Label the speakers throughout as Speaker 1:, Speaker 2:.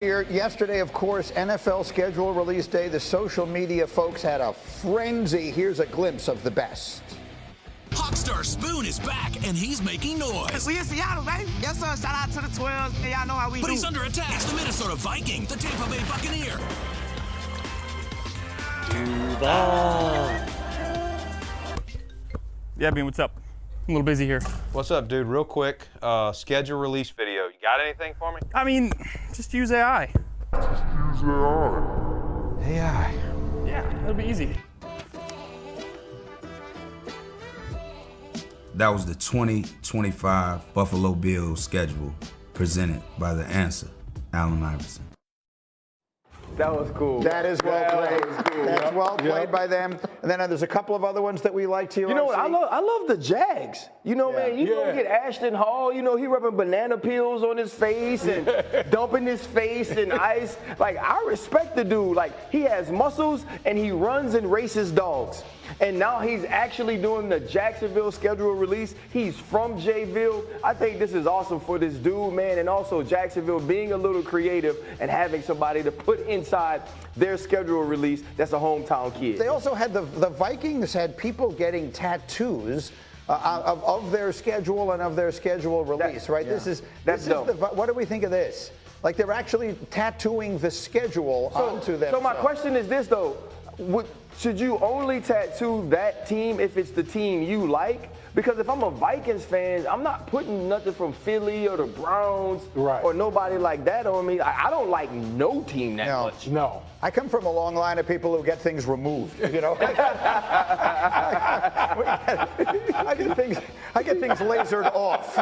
Speaker 1: Yesterday, of course, NFL schedule release day. The social media folks had a frenzy. Here's a glimpse of the best.
Speaker 2: Hawkstar Spoon is back, and he's making noise.
Speaker 3: We in Seattle, baby. Yes, sir. Shout out to the 12s, and y'all know how we do.
Speaker 2: But he's under attack. It's the Minnesota Viking, the Tampa Bay Buccaneer.
Speaker 4: Yeah, Bean, what's up? I'm a little busy here.
Speaker 5: What's up, dude? Real quick, schedule release video. You got anything for me?
Speaker 4: I mean, just use AI.
Speaker 5: AI.
Speaker 4: Yeah, it'll be easy.
Speaker 6: That was the 2025 Buffalo Bills schedule presented by The Answer, Allen Iverson.
Speaker 7: That was cool.
Speaker 1: That is well played.
Speaker 7: Cool.
Speaker 1: That's well played by them. And then there's a couple of other ones that we like to.
Speaker 7: You know what? I love the Jags. You know, man, you don't get Ashton Hall. You know, he rubbing banana peels on his face and dumping his face in ice. Like, I respect the dude. Like, he has muscles and he runs and races dogs. And now he's actually doing the Jacksonville schedule release. He's from Jayville. I think this is awesome for this dude, man. And also Jacksonville being a little creative and having somebody to put inside their schedule release that's a hometown kid.
Speaker 1: They also had the Vikings had people getting tattoos of their schedule and of their schedule release, right? Yeah. This is what do we think of this? Like, they're actually tattooing the schedule onto them.
Speaker 7: So my question is this, though. Should you only tattoo that team if it's the team you like? Because if I'm a Vikings fan, I'm not putting nothing from Philly or the Browns or nobody like that on me. I don't like no team that much.
Speaker 1: No. I come from a long line of people who get things removed, you know. I get things lasered off.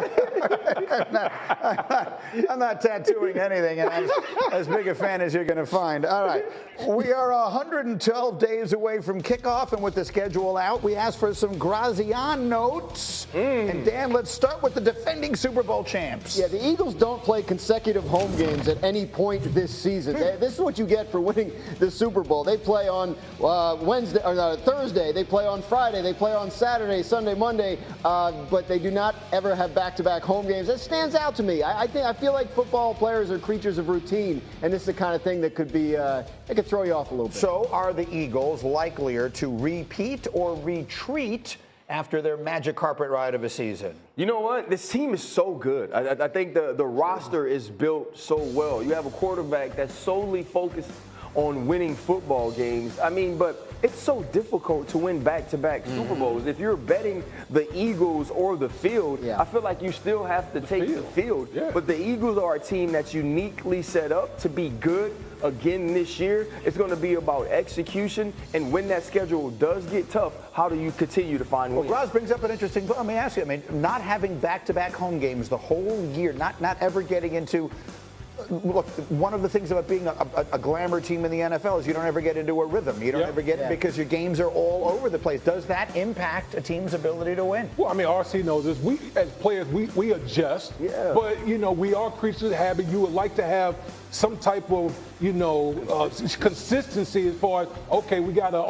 Speaker 1: I'm not tattooing anything, and I'm as big a fan as you're going to find. All right. We are 112 days away from kickoff, and with the schedule out, we asked for some Grazian notes. And Dan, let's start with the defending Super Bowl champs.
Speaker 8: Yeah, the Eagles don't play consecutive home games at any point this season. This is what you get for winning the Super Bowl. They play on Thursday, they play on Friday, they play on Saturday, Sunday, Monday, but they do not ever have back-to-back home games. That stands out to me. I feel like football players are creatures of routine, and this is the kind of thing that could be it could throw you off a little bit.
Speaker 1: So are the Eagles likelier to repeat or retreat after their magic carpet ride of a season?
Speaker 7: You know what? This team is so good. I think the roster is built so well. You have a quarterback that's solely focused on winning football games. I mean, but it's so difficult to win back-to-back Super Bowls. If you're betting the Eagles or the field, I feel like you still have to take the field. Yeah. But the Eagles are a team that's uniquely set up to be good again this year. It's going to be about execution, and when that schedule does get tough, how do you continue to find wins?
Speaker 1: Well, Graz brings up an interesting point. Let me ask you, not having back-to-back home games the whole year, not ever getting into. Look, one of the things about being a glamour team in the NFL is you don't ever get into a rhythm. You don't ever get because your games are all over the place. Does that impact a team's ability to win?
Speaker 9: Well, I mean, RC knows this. We, as players, we adjust. Yeah. But, you know, we are creatures of habit. You would like to have some type of, consistency as far as, okay, we got a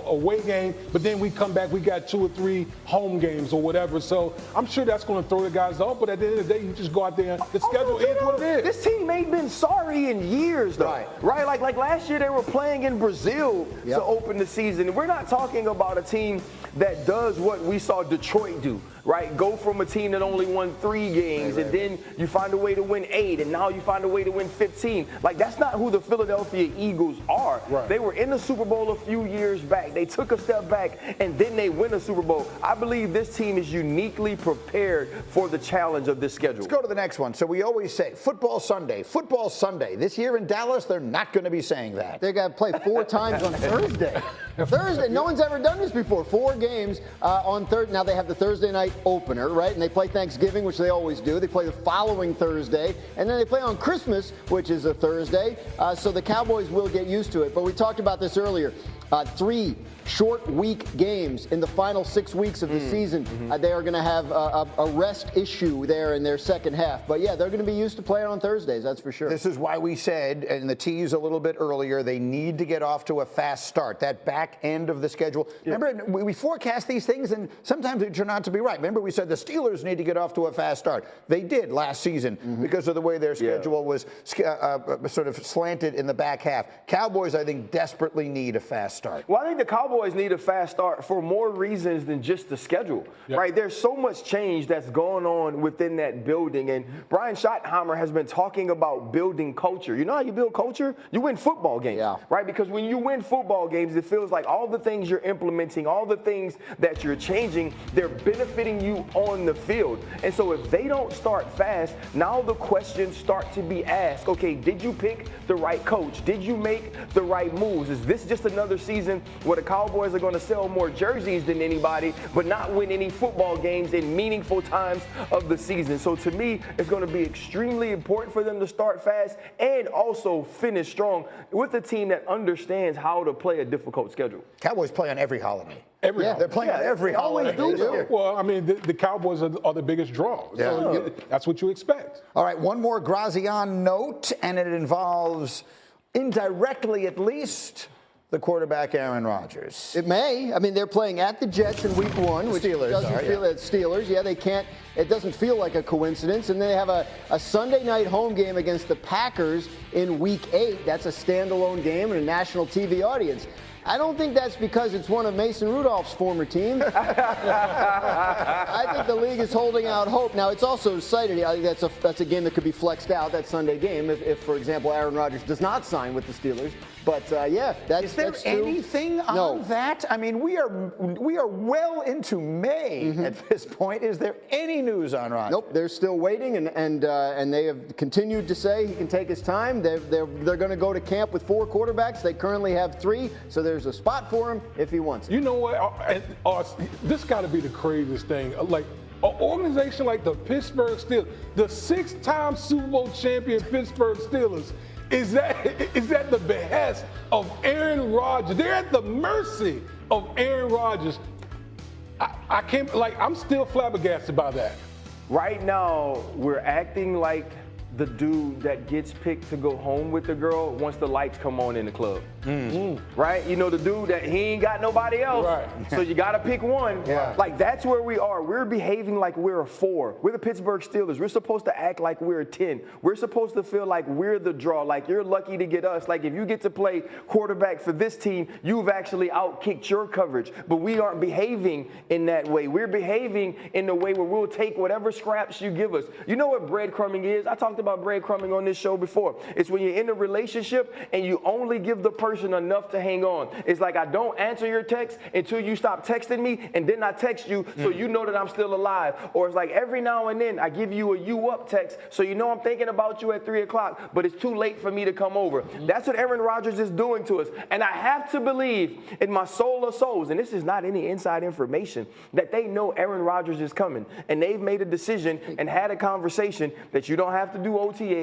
Speaker 9: away game, but then we come back, we got 2 or 3 home games or whatever. So I'm sure that's going to throw the guys off. But at the end of the day, you just go out there and the schedule is what it is.
Speaker 7: This team ain't been sorry in years, though. Right? Like last year, they were playing in Brazil to open the season. And we're not talking about a team that does what we saw Detroit do. Right, go from a team that only won 3 games, and then you find a way to win 8, and now you find a way to win 15. Like, that's not who the Philadelphia Eagles are. Right. They were in the Super Bowl a few years back. They took a step back, and then they win a Super Bowl. I believe this team is uniquely prepared for the challenge of this schedule.
Speaker 1: Let's go to the next one. So we always say, Football Sunday, Football Sunday. This year in Dallas, they're not going to be saying that.
Speaker 8: They got to play 4 times on Thursday. Thursday, no one's ever done this before. 4 games on Thursday. Now they have the Thursday night opener, right? And they play Thanksgiving, which they always do. They play the following Thursday, and then they play on Christmas, which is a Thursday. So the Cowboys will get used to it. But we talked about this earlier. 3 short week games in the final 6 weeks of the season. They are going to have a rest issue there in their second half. But yeah, they're going to be used to playing on Thursdays, that's for sure.
Speaker 1: This is why we said, and the tease a little bit earlier, they need to get off to a fast start. That back end of the schedule. Yeah. Remember, we forecast these things, and sometimes they turn out to be right. Remember, we said the Steelers need to get off to a fast start. They did last season because of the way their schedule was sort of slanted in the back half. Cowboys, I think, desperately need a fast start.
Speaker 7: Well, I think the Cowboys need a fast start for more reasons than just the schedule, right? There's so much change that's going on within that building, and Brian Schottenheimer has been talking about building culture. You know how you build culture? You win football games, right? Because when you win football games, it feels like all the things you're implementing, all the things that you're changing, they're benefiting you on the field. And so if they don't start fast, now the questions start to be asked. Okay, did you pick the right coach? Did you make the right moves? Is this just another season where the Cowboys are going to sell more jerseys than anybody, but not win any football games in meaningful times of the season? So to me, it's going to be extremely important for them to start fast and also finish strong with a team that understands how to play a difficult schedule.
Speaker 1: Cowboys play on every holiday.
Speaker 7: They're
Speaker 1: playing on every holiday.
Speaker 9: Well, I mean, the Cowboys are the biggest draw. So that's what you expect.
Speaker 1: All right, one more Grazian note, and it involves, indirectly at least, the quarterback Aaron Rodgers.
Speaker 8: It may. I mean, they're playing at the Jets in week 1, which doesn't feel Steelers. Yeah, they can't. It doesn't feel like a coincidence. And then they have a Sunday night home game against the Packers in week 8. That's a standalone game and a national TV audience. I don't think that's because it's one of Mason Rudolph's former teams. I think the league is holding out hope. Now, it's also cited. I think that's a game that could be flexed out, that Sunday game, if for example, Aaron Rodgers does not sign with the Steelers. But
Speaker 1: is there anything on that? I mean, we are well into May at this point. Is there any news on Rodgers?
Speaker 8: Nope, they're still waiting, and they have continued to say he can take his time. They're going to go to camp with 4 quarterbacks. They currently have 3, so there's a spot for him if he wants it.
Speaker 9: You know what? This got to be the craziest thing. Like an organization like the Pittsburgh Steelers, the 6-time Super Bowl champion Pittsburgh Steelers. Is that the behest of Aaron Rodgers? They're at the mercy of Aaron Rodgers. I can't, I'm still flabbergasted by that.
Speaker 7: Right now, we're acting like the dude that gets picked to go home with the girl once the lights come on in the club. Right? You know, the dude that he ain't got nobody else. Right. So you got to pick one. Yeah. Like, that's where we are. We're behaving like we're a 4. We're the Pittsburgh Steelers. We're supposed to act like we're a 10. We're supposed to feel like we're the draw. Like, you're lucky to get us. Like, if you get to play quarterback for this team, you've actually outkicked your coverage. But we aren't behaving in that way. We're behaving in the way where we'll take whatever scraps you give us. You know what breadcrumbing is? I talked about breadcrumbing on this show before. It's when you're in a relationship and you only give the person enough to hang on. It's like, I don't answer your text until you stop texting me, and then I text you so you know that I'm still alive. Or it's like every now and then I give you a "you up" text so you know I'm thinking about you at 3 o'clock, but it's too late for me to come over. That's what Aaron Rodgers is doing to us. And I have to believe in my soul of souls, and this is not any inside information, that they know Aaron Rodgers is coming. And they've made a decision and had a conversation that you don't have to do OTAs.